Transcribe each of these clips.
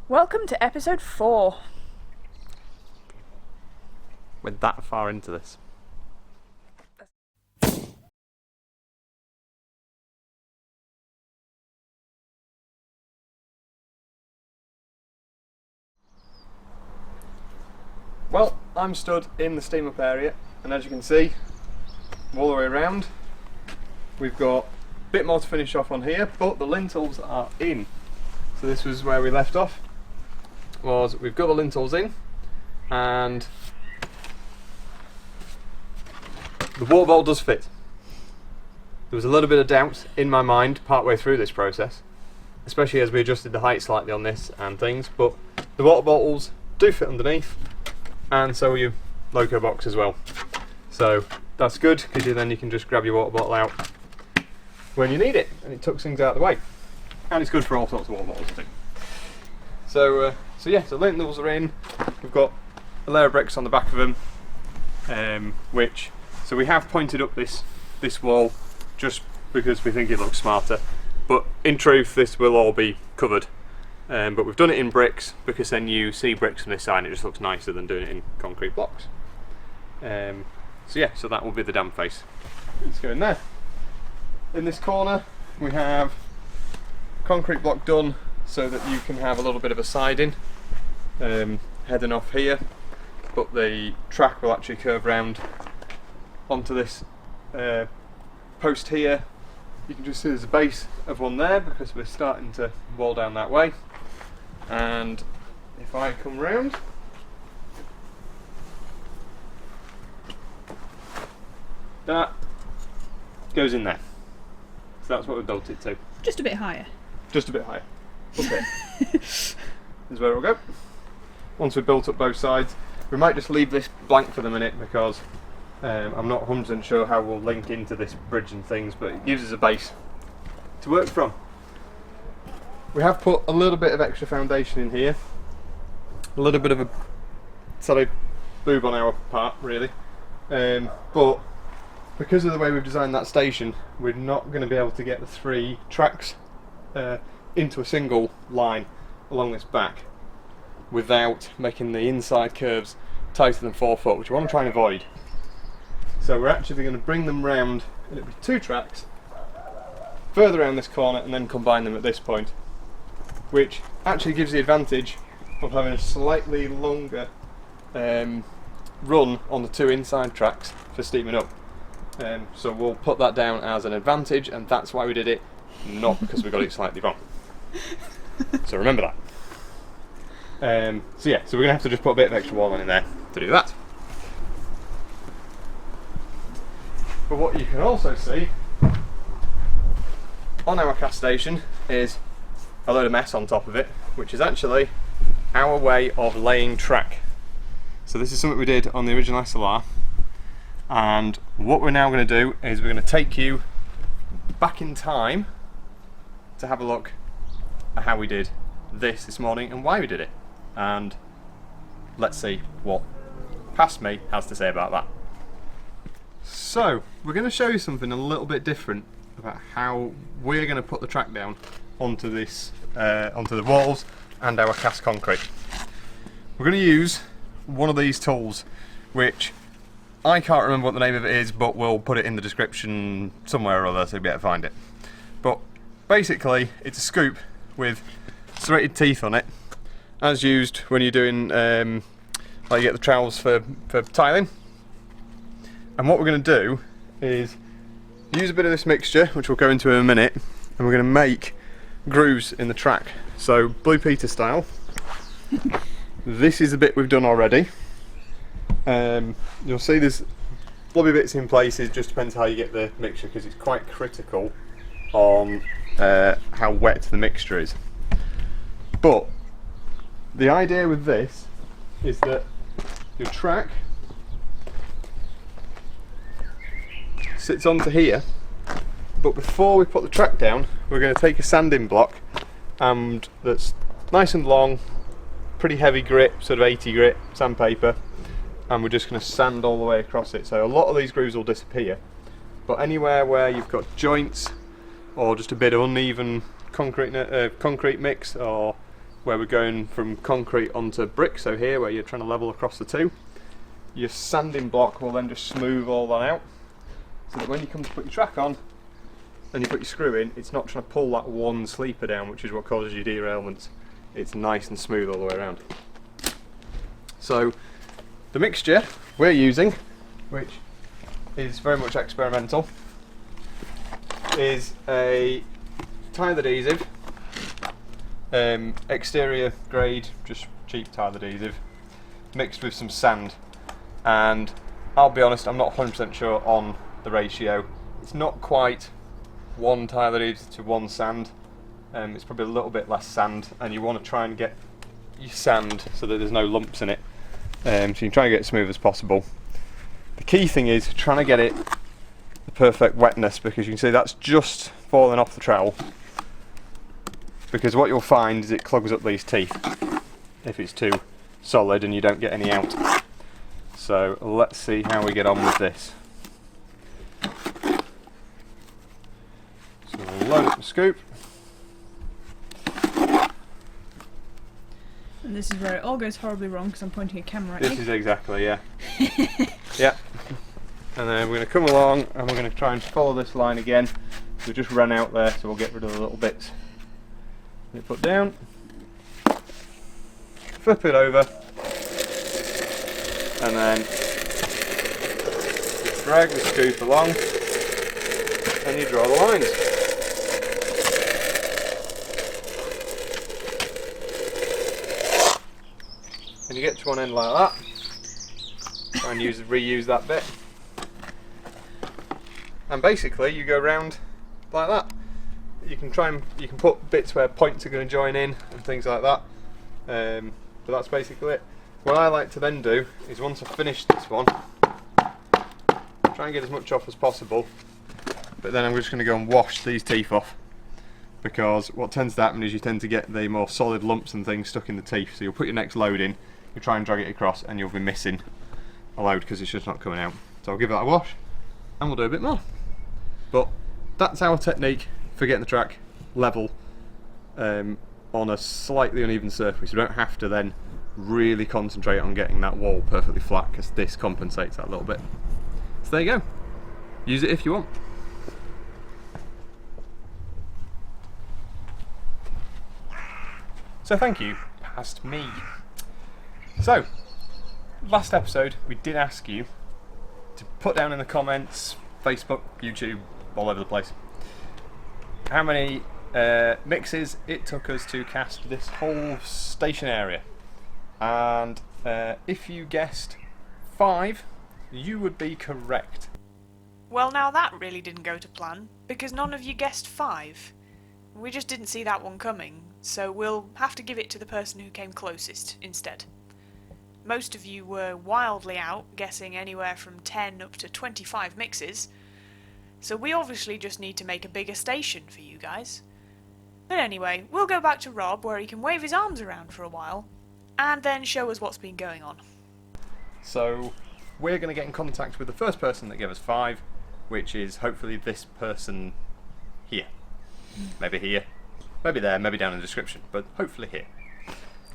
Welcome to episode 4. We're that far into this. Well, I'm stood in the steam up area, and as you can see, all the way around, we've got a bit more to finish off on here, but the lintels are in. So this was where we left off, we've got the lintels in, and the water bottle does fit. There was a little bit of doubt in my mind partway through this process, especially as we adjusted the height slightly on this and things, but the water bottles do fit underneath, and so will your loco box as well. So that's good, because then you can just grab your water bottle out when you need it, and it tucks things out of the way. And it's good for all sorts of water bottles too. So yeah, so lintels are in. We've got a layer of bricks on the back of them, so we have pointed up this wall just because we think it looks smarter. But in truth, this will all be covered. But we've done it in bricks because then you see bricks from this side and it just looks nicer than doing it in concrete blocks. So yeah, so that will be the dam face. Let's go in there. In this corner we have concrete block done so that you can have a little bit of a siding heading off here, but the track will actually curve round onto this post here. You can just see there's a base of one there because we're starting to wall down that way. And if I come round, that goes in there. So that's what we've built it to. Just a bit higher. Just a bit higher. Okay. This is where it'll go. Once we've built up both sides, we might just leave this blank for the minute because I'm not 100% sure how we'll link into this bridge and things, but it gives us a base to work from. We have put a little bit of extra foundation in here, a little bit of a solid boob on our part really, but because of the way we've designed that station, we're not going to be able to get the 3 tracks into a single line along this back without making the inside curves tighter than 4 foot, which we want to try and avoid. So we're actually going to bring them round, and it'll be 2 tracks further around this corner and then combine them at this point, which actually gives the advantage of having a slightly longer run on the 2 inside tracks for steaming up. So we'll put that down as an advantage, and that's why we did it, not because we got it slightly wrong. So remember that. So yeah, so we're going to have to just put a bit of extra wall in there to do that. But what you can also see on our cast station is a load of mess on top of it, which is actually our way of laying track. So this is something we did on the original SLR, and what we're now going to do is we're going to take you back in time to have a look at how we did this morning and why we did it, and let's see what past me has to say about that. So we're going to show you something a little bit different about how we're going to put the track down onto this onto the walls and our cast concrete. We're going to use one of these tools, which I can't remember what the name of it is, but we'll put it in the description somewhere or other so you'll be able to find it. But basically it's a scoop with serrated teeth on it, as used when you're doing like you get the trowels for tiling. And what we're going to do is use a bit of this mixture, which we'll go into in a minute, and we're going to make grooves in the track. So Blue Peter style. This is the bit we've done already. You'll see there's blobby bits in places, just depends how you get the mixture, because it's quite critical on how wet the mixture is. But the idea with this is that your track sits onto here, but before we put the track down, we're going to take a sanding block, and that's nice and long, pretty heavy grit, sort of 80 grit sandpaper, and we're just going to sand all the way across it. So a lot of these grooves will disappear, but anywhere where you've got joints or just a bit of uneven concrete mix or where we're going from concrete onto brick, so here where you're trying to level across the two, your sanding block will then just smooth all that out, so that when you come to put your track on and you put your screw in, it's not trying to pull that one sleeper down, which is what causes your derailments. It's nice and smooth all the way around. So the mixture we're using, which is very much experimental, is a tile adhesive, exterior grade, just cheap tile adhesive, mixed with some sand. And I'll be honest, I'm not 100% sure on the ratio. It's not quite one tile adhesive to one sand. It's probably a little bit less sand, and you want to try and get your sand so that there's no lumps in it. So you can try and get it as smooth as possible. The key thing is trying to get it the perfect wetness, because you can see that's just falling off the trowel. Because what you'll find is it clogs up these teeth if it's too solid and you don't get any out. So let's see how we get on with this. So we'll load up the scoop. And this is where it all goes horribly wrong because I'm pointing a camera at This you. is exactly, yeah. Yeah. And then we're going to come along and we're going to try and follow this line again. We just ran out there, so we'll get rid of the little bits. Put down, flip it over, and then just drag the scoop along, and you draw the lines. And you get to one end like that. Try and reuse that bit, and basically you go round like that. You can put bits where points are going to join in and things like that, but that's basically it. What I like to then do is, once I've finished this one, try and get as much off as possible, but then I'm just going to go and wash these teeth off, because what tends to happen is you tend to get the more solid lumps and things stuck in the teeth. So you'll put your next load in, you try and drag it across, and you'll be missing a load because it's just not coming out. So I'll give that a wash and we'll do a bit more. But that's our technique for getting the track level on a slightly uneven surface. You don't have to then really concentrate on getting that wall perfectly flat, because this compensates that a little bit. So there you go. Use it if you want. So thank you, past me. So, last episode we did ask you to put down in the comments, Facebook, YouTube, all over the place, how many mixes it took us to cast this whole station area. And if you guessed 5, you would be correct. Well, now that really didn't go to plan, because none of you guessed 5. We just didn't see that one coming, so we'll have to give it to the person who came closest instead. Most of you were wildly out, guessing anywhere from 10 up to 25 mixes, so we obviously just need to make a bigger station for you guys. But anyway, we'll go back to Rob where he can wave his arms around for a while, and then show us what's been going on. So we're going to get in contact with the first person that gave us 5, which is hopefully this person here. Maybe here, maybe there, maybe down in the description, but hopefully here.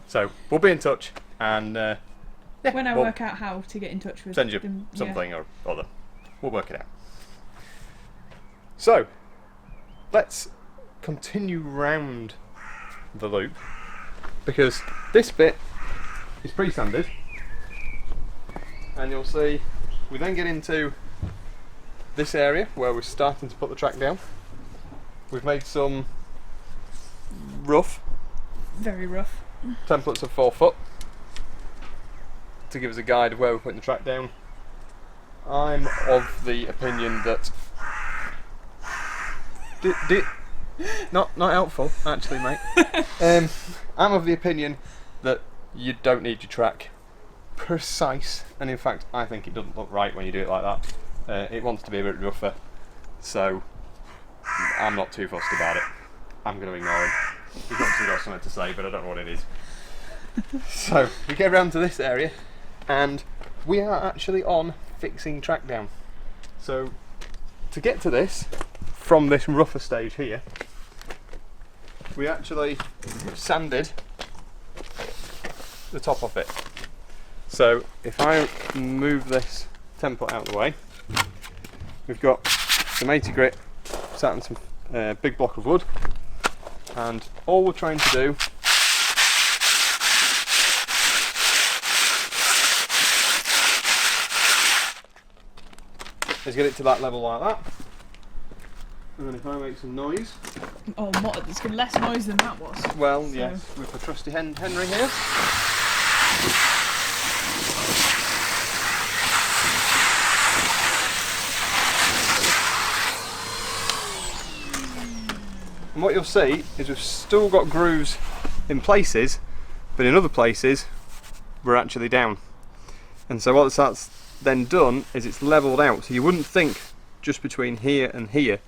So we'll be in touch, and yeah, When I work out how to get in touch with send you them, something or other. We'll work it out. So let's continue round the loop, because this bit is pre-sanded, and you'll see we then get into this area where we're starting to put the track down. We've made some rough, very rough, templates of 4 foot to give us a guide of where we're putting the track down. I'm of the opinion that not helpful, actually, mate. I'm of the opinion that you don't need your track precise, and in fact I think it doesn't look right when you do it like that. It wants to be a bit rougher, so I'm not too fussed about it. I'm going to ignore him. He's obviously got something to say, but I don't know what it is. So we get around to this area, and we are actually on fixing track down. So to get to this, from this rougher stage here, we actually sanded the top off it. So if I move this template out of the way, we've got some 80 grit sat on some big block of wood, and all we're trying to do is get it to that level like that. And then if I make some noise... Oh, it's got less noise than that was. Well, so. Yes, with the trusty Henry here. And what you'll see is we've still got grooves in places, but in other places we're actually down. And so what that's then done is it's levelled out. So you wouldn't think just between here and here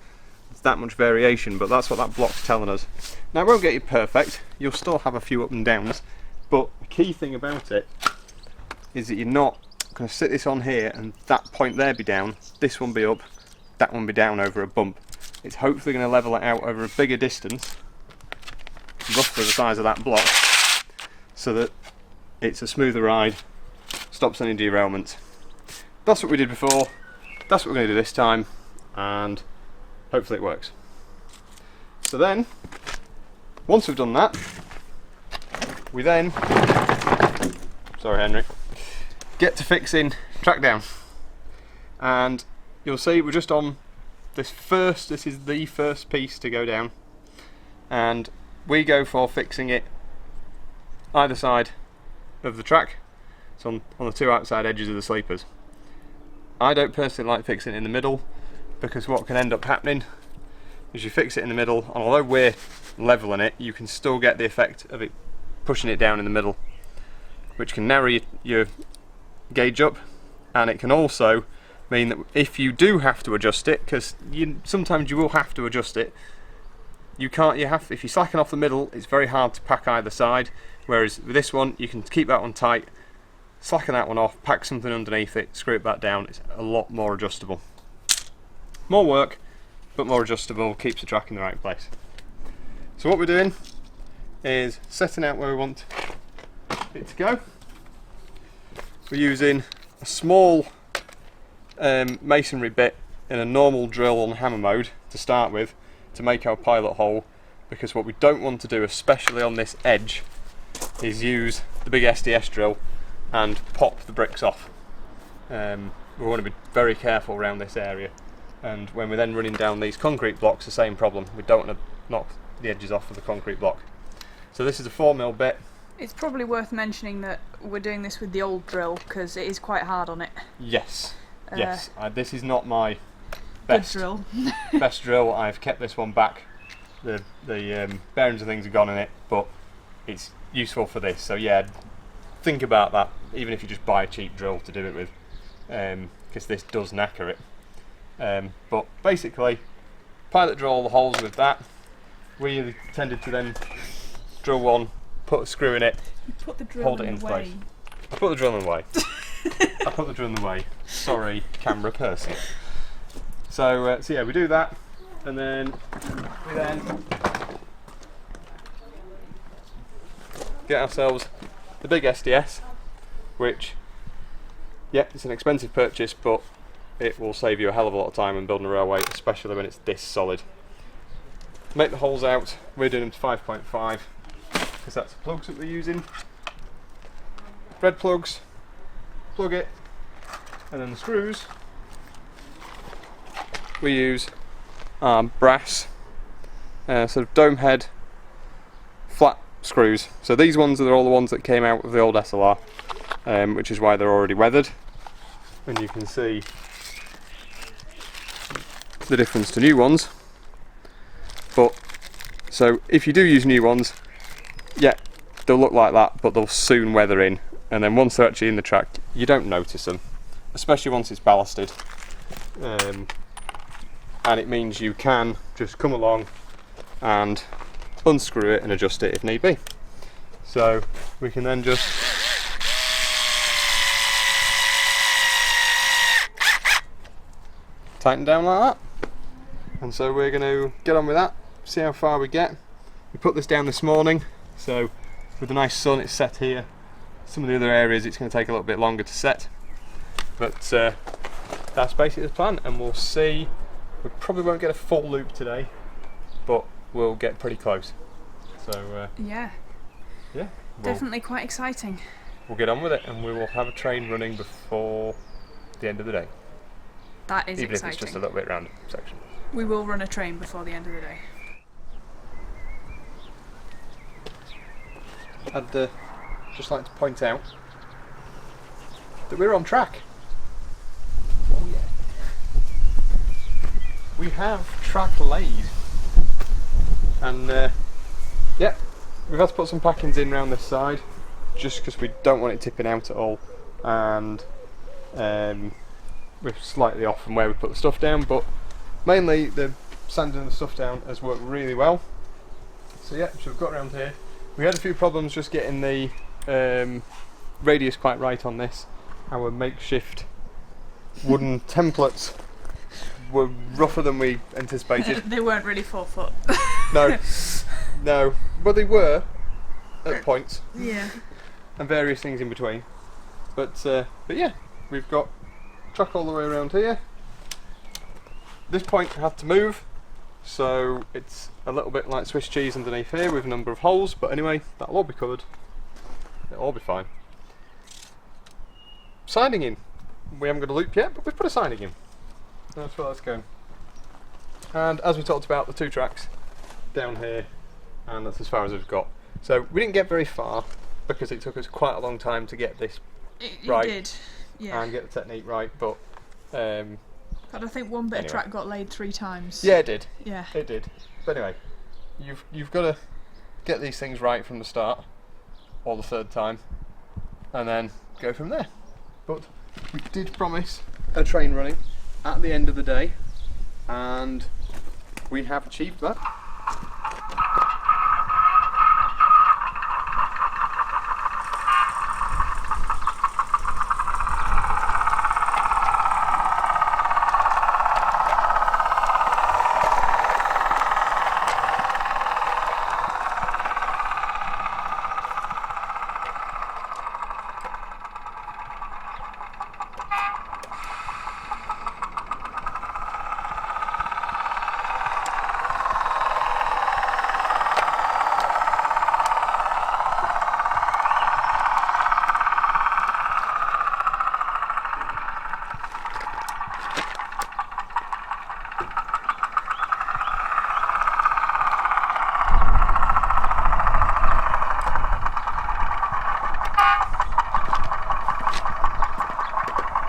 it's that much variation, but that's what that block's telling us. Now it won't get you perfect, you'll still have a few up and downs, but the key thing about it is that you're not going to sit this on here and that point there be down, this one be up, that one be down over a bump. It's hopefully going to level it out over a bigger distance, roughly the size of that block, so that it's a smoother ride, stops any derailments. That's what we did before, that's what we're going to do this time, and hopefully it works. So then, once we've done that, we then, sorry Henry, get to fixing track down. And you'll see we're just on this is the first piece to go down, and we go for fixing it either side of the track, so on the two outside edges of the sleepers. I don't personally like fixing it in the middle, because what can end up happening is you fix it in the middle, and although we're leveling it, you can still get the effect of it pushing it down in the middle, which can narrow your gauge up, and it can also mean that if you do have to adjust it, because sometimes you will have to adjust it, if you slacken off the middle, it's very hard to pack either side, whereas with this one you can keep that one tight, slacken that one off, pack something underneath it, screw it back down. It's a lot more adjustable. More work, but more adjustable, keeps the track in the right place. So what we're doing is setting out where we want it to go. We're using a small masonry bit in a normal drill on hammer mode to start with, to make our pilot hole, because what we don't want to do, especially on this edge, is use the big SDS drill and pop the bricks off. We want to be very careful around this area, and when we're then running down these concrete blocks, the same problem. We don't want to knock the edges off of the concrete block. So this is a 4mm bit. It's probably worth mentioning that we're doing this with the old drill because it is quite hard on it. Yes, yes. This is not my best drill. Best drill. I've kept this one back. The bearings and things are gone in it, but it's useful for this. So yeah, think about that. Even if you just buy a cheap drill to do it with, because this does knacker it. But basically, pilot drill all the holes with that. We tended to then drill one, put a screw in it, hold it in place. I put the drill in the way. I put the drill in the way. Sorry, camera person. So yeah, we do that, and then we get ourselves the big SDS, which, yeah, it's an expensive purchase, but it will save you a hell of a lot of time when building a railway, especially when it's this solid. Make the holes out. We're doing them to 5.5 because that's the plugs that we're using. Thread plugs, plug it, and then the screws. We use brass, sort of dome head, flat screws. So these ones are all the ones that came out of the old SLR, which is why they're already weathered. And you can see the difference to new ones. But so if you do use new ones, yeah, they'll look like that, but they'll soon weather in, and then once they're actually in the track, you don't notice them, especially once it's ballasted. And it means you can just come along and unscrew it and adjust it if need be. So we can then just tighten down like that. And so we're going to get on with that, see how far we get. We put this down this morning, so with the nice sun it's set here, some of the other areas it's going to take a little bit longer to set, but that's basically the plan, and we'll see. We probably won't get a full loop today, but we'll get pretty close. So Yeah, yeah, definitely quite exciting. we'll get on with it, and we will have a train running before the end of the day, That is even exciting. if it's just a little bit round section. We will run a train before the end of the day. I'd just like to point out that we're on track. Oh yeah. We have track laid, and yeah, we've had to put some packings in round this side just because we don't want it tipping out at all, and we're slightly off from where we put the stuff down, but mainly the sanding the stuff down has worked really well. So yeah, so we've got around here. We had a few problems just getting the radius quite right on this. Our makeshift wooden templates were rougher than we anticipated. They weren't really 4 foot. No, no, but they were at points, Yeah. and various things in between. But yeah, we've got track all the way around here. This point had to move, so it's a little bit like Swiss cheese underneath here with a number of holes, but anyway, that'll all be covered. It'll all be fine. Siding in. We haven't got a loop yet, but we've put a siding in. That's where that's going. And as we talked about, the 2 tracks down here, and that's as far as we've got. So we didn't get very far because it took us quite a long time to get this It right did. Yeah. and get the technique right, but But I think one bit Anyway. of track got laid 3 times. yeah, it did. Yeah. It did. But anyway, you've got to get these things right from the start, or the 3rd time, and then go from there. But we did promise a train running at the end of the day, and we have achieved that.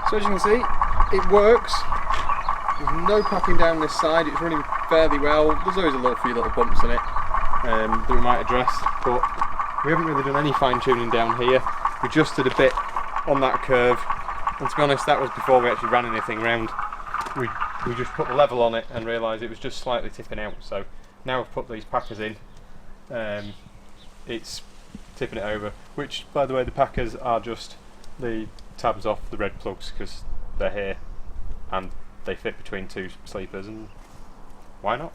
So as you can see, it works. There's no packing down this side, it's running fairly well. There's always a few little bumps in it that we might address, but we haven't really done any fine tuning down here. We just did a bit on that curve, and to be honest, that was before we actually ran anything round. We just put the level on it and realised it was just slightly tipping out, so now we've put these packers in, it's tipping it over, which by the way, the packers are just the tabs off the red plugs because they're here and they fit between 2 sleepers, and why not?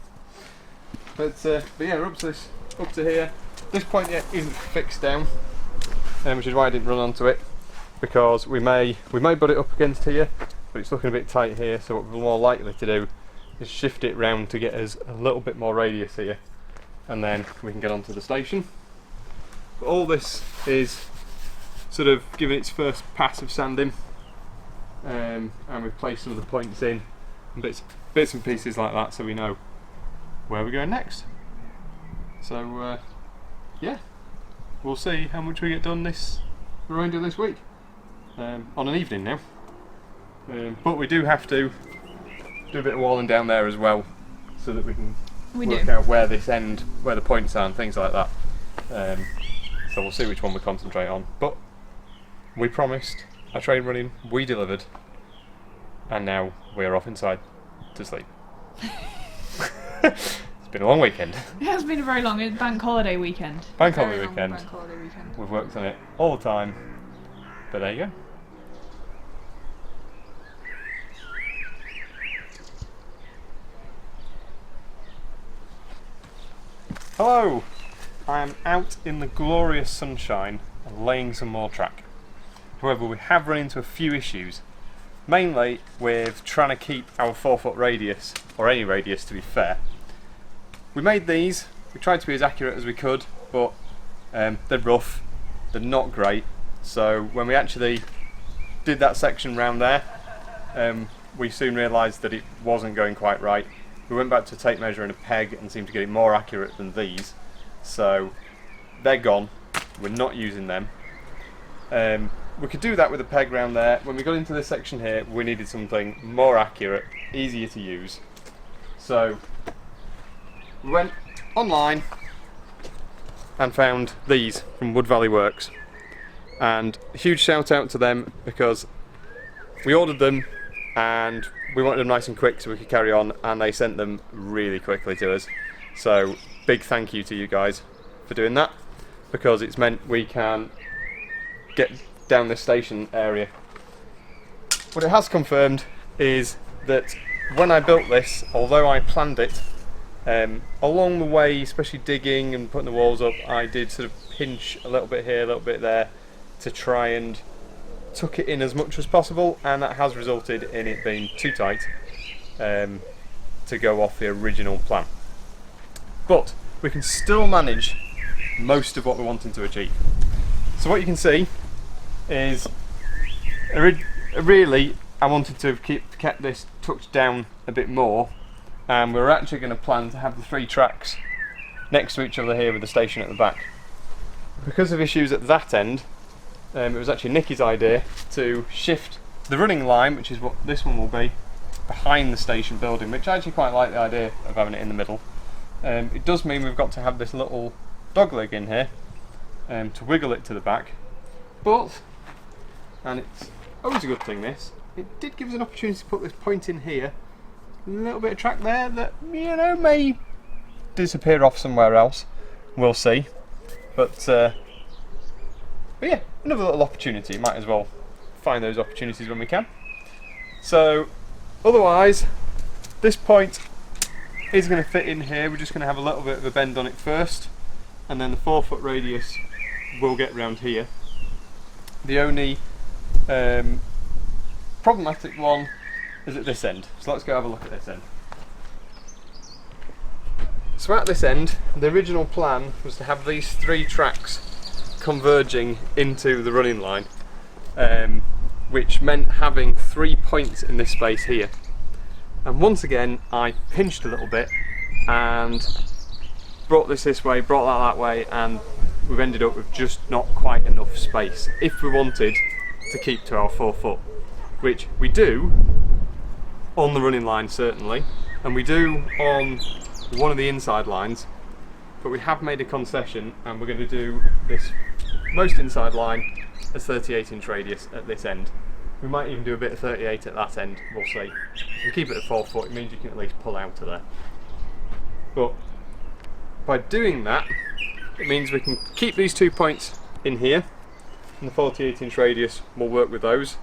But yeah, we're up to here. This point yet isn't fixed down, which is why I didn't run onto it, because we may butt it up against here, but it's looking a bit tight here. So what we're more likely to do is shift it round to get us a little bit more radius here, and then we can get onto the station. But all this is sort of giving its first pass of sanding, and we've placed some of the points in and bits and pieces like that, so we know where we're going next. So yeah, we'll see how much we get done the remainder of this week, on an evening now. But we do have to do a bit of walling down there as well, so that we can work out where the points are and things like that. So we'll see which one we concentrate on. But we promised a train running, we delivered, and now we're off inside to sleep. It's been a long weekend. It has been a very long bank holiday weekend. Bank Very holiday long weekend. Bank holiday weekend. We've worked on it all the time, but there you go. Hello! I am out in the glorious sunshine and laying some more track. However, we have run into a few issues, mainly with trying to keep our 4-foot radius, or any radius to be fair. We made these, we tried to be as accurate as we could, but they're rough, they're not great, so when we actually did that section round there, we soon realised that it wasn't going quite right. We went back to tape measure and a peg and seemed to get it more accurate than these, so they're gone, we're not using them. We could do that with a peg round there. When we got into this section here, we needed something more accurate, easier to use. So we went online and found these from Wood Valley Works, and a huge shout out to them because we ordered them and we wanted them nice and quick so we could carry on, and they sent them really quickly to us. So big thank you to you guys for doing that, because it's meant we can get down this station area. What it has confirmed is that when I built this, although I planned it, along the way, especially digging and putting the walls up, I did sort of pinch a little bit here, a little bit there to try and tuck it in as much as possible, and that has resulted in it being too tight to go off the original plan. But we can still manage most of what we're wanting to achieve. So what you can see is really I wanted to have kept this tucked down a bit more, and we're actually going to plan to have the 3 tracks next to each other here with the station at the back. Because of issues at that end, it was actually Nicky's idea to shift the running line, which is what this one will be, behind the station building, which I actually quite like the idea of having it in the middle. It does mean we've got to have this little dog leg in here to wiggle it to the back, but, and it's always a good thing this, it did give us an opportunity to put this point in here, a little bit of track there that, you know, may disappear off somewhere else, we'll see, but yeah, another little opportunity. Might as well find those opportunities when we can. So otherwise, this point is going to fit in here. We're just going to have a little bit of a bend on it first, and then the 4-foot radius will get round here. The only problematic one is at this end, so let's go have a look at this end. So at this end, the original plan was to have these 3 tracks converging into the running line, which meant having 3 points in this space here. And once again I pinched a little bit and brought this way, brought that way, and we've ended up with just not quite enough space if we wanted to keep to our 4 foot, which we do on the running line certainly, and we do on one of the inside lines, but we have made a concession and we're going to do this most inside line as 38-inch radius at this end. We might even do a bit of 38 at that end, we'll see. If you keep it at 4 foot, it means you can at least pull out of there. But by doing that, it means we can keep these 2 points in here, and the 48-inch radius will work with those.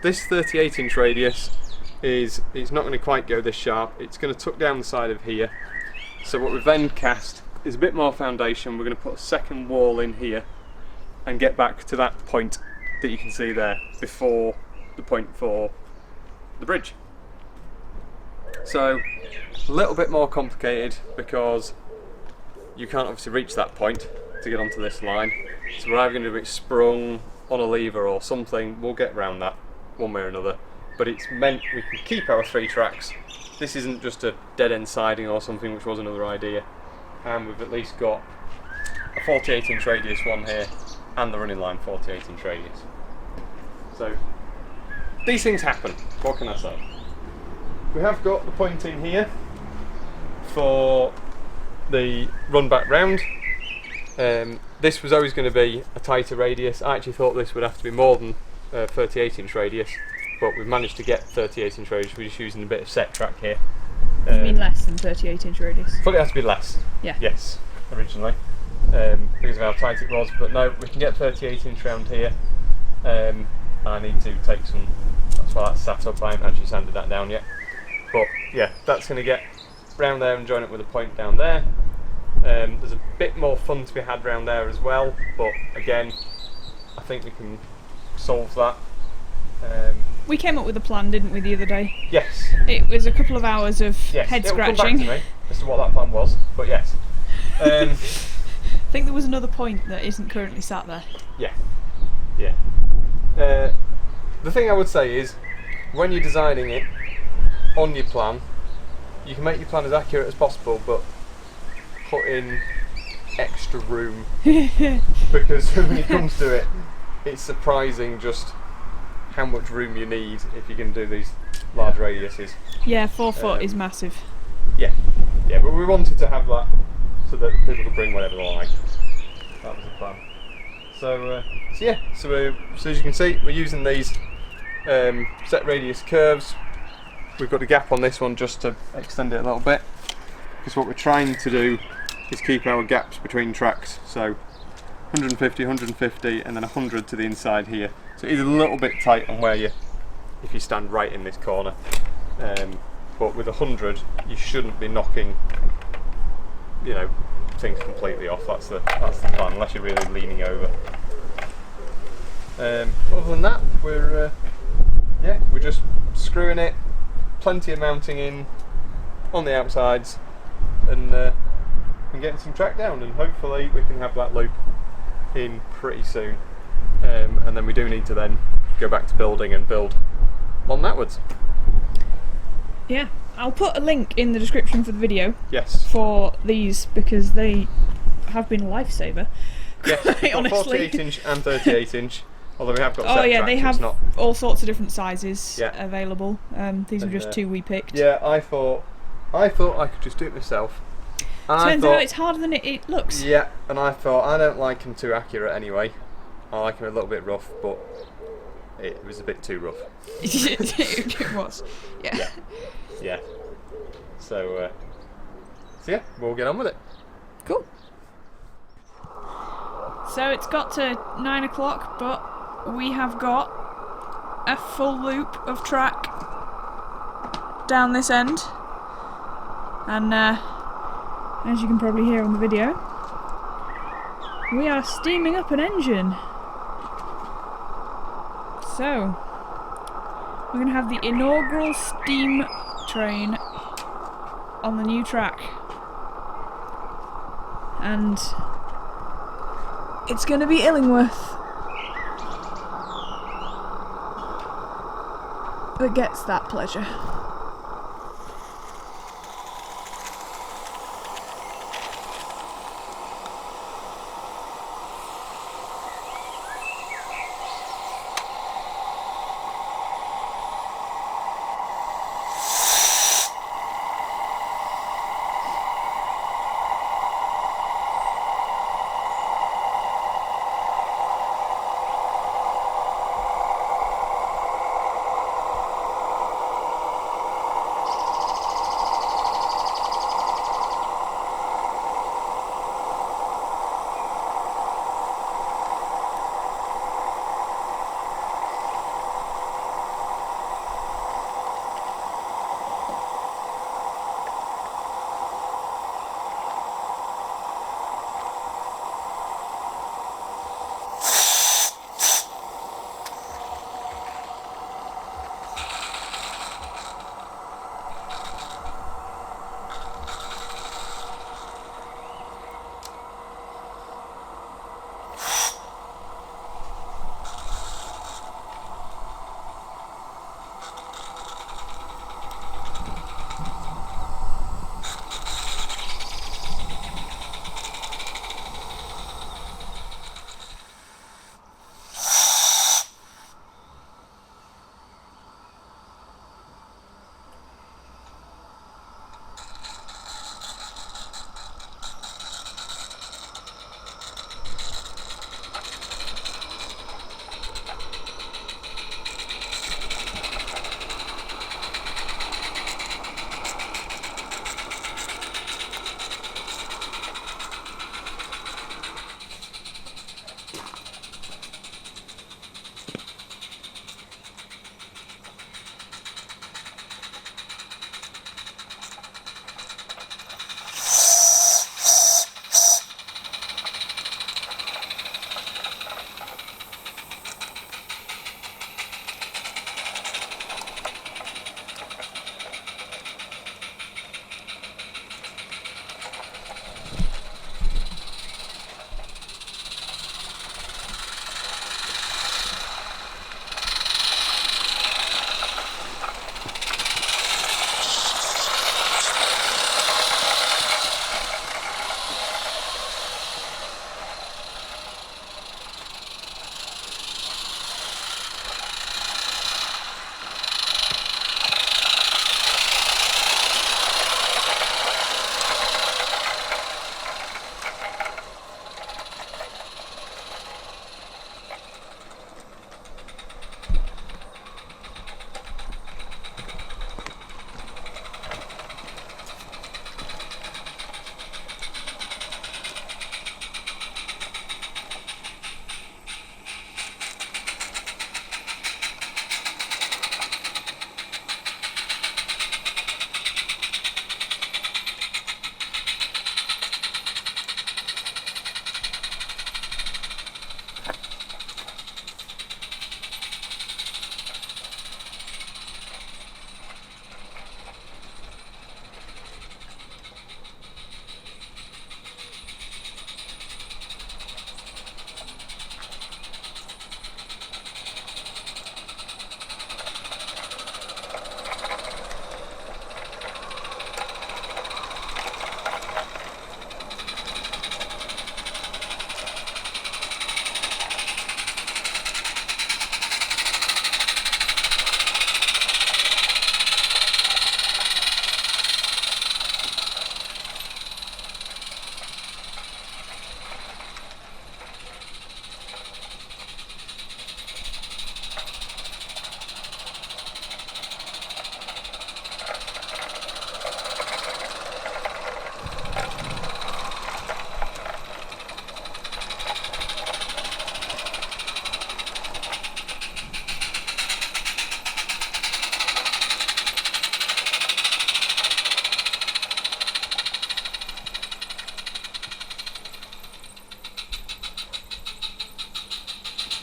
This 38-inch radius it's not going to quite go this sharp, it's going to tuck down the side of here. So what we've then cast is a bit more foundation. We're going to put a second wall in here and get back to that point that you can see there before the point for the bridge. So a little bit more complicated because you can't obviously reach that point to get onto this line, so we're either going to do it sprung on a lever or something. We'll get around that one way or another, but it's meant we can keep our 3 tracks. This isn't just a dead end siding or something, which was another idea, and we've at least got a 48-inch radius one here and the running line 48-inch radius. So these things happen, what can I say? We have got the point in here for the run back round. This was always going to be a tighter radius. I actually thought this would have to be more than 38-inch radius, but we've managed to get 38-inch radius. We're just using a bit of set track here. You mean less than 38-inch radius? Thought it has to be less. Yeah. Yes, originally, because of how tight it was. But no, we can get 38-inch round here. I need to take some. That's why that's sat up. I haven't actually sanded that down yet. But yeah, that's going to get round there and join it with a point down there. There's a bit more fun to be had round there as well, but again, I think we can solve that. We came up with a plan, didn't we, the other day? Yes. It was a couple of hours of head It'll come scratching. back to me as to what that plan was, but yes. I think there was another point that isn't currently sat there. Yeah. The thing I would say is, when you're designing it on your plan, you can make your plan as accurate as possible, but put in extra room because when it comes to it, it's surprising just how much room you need if you can do these large radiuses. Yeah, 4 foot is massive. Yeah, but we wanted to have that so that people could bring whatever they like. That was the plan. So as you can see, we're using these set radius curves. We've got a gap on this one just to extend it a little bit, because what we're trying to do is keep our gaps between tracks. So 150, 150, and then 100 to the inside here. So it is a little bit tight on where if you stand right in this corner. But with 100, you shouldn't be knocking, things completely off. That's the plan, unless you're really leaning over. Other than that, we're just screwing it, plenty of mounting in on the outsides, and getting some track down, and hopefully we can have that loop in pretty soon. And then we do need to then go back to building and build on thatwards. Yeah, I'll put a link in the description for the video. Yes. For these, because they have been a lifesaver. Yes, we've got 48 inch and 38 inch. Although we have got set track, they it's have not... all sorts of different sizes available. These were just 2 we picked. Yeah, I thought I could just do it myself. And Turns out it's harder than it looks. Yeah, and I thought I don't like them too accurate anyway. I like them a little bit rough, but it was a bit too rough. It was. Yeah. So yeah, we'll get on with it. Cool. So it's got to 9 o'clock, but we have got a full loop of track down this end, and as you can probably hear on the video, we are steaming up an engine. So we're going to have the inaugural steam train on the new track, and it's going to be Illingworth that gets that pleasure.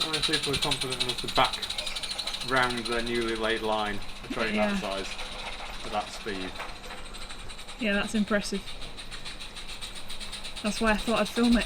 Not many people are confident enough to back round their newly laid line a train that size at that speed. Yeah, that's impressive. That's why I thought I'd film it.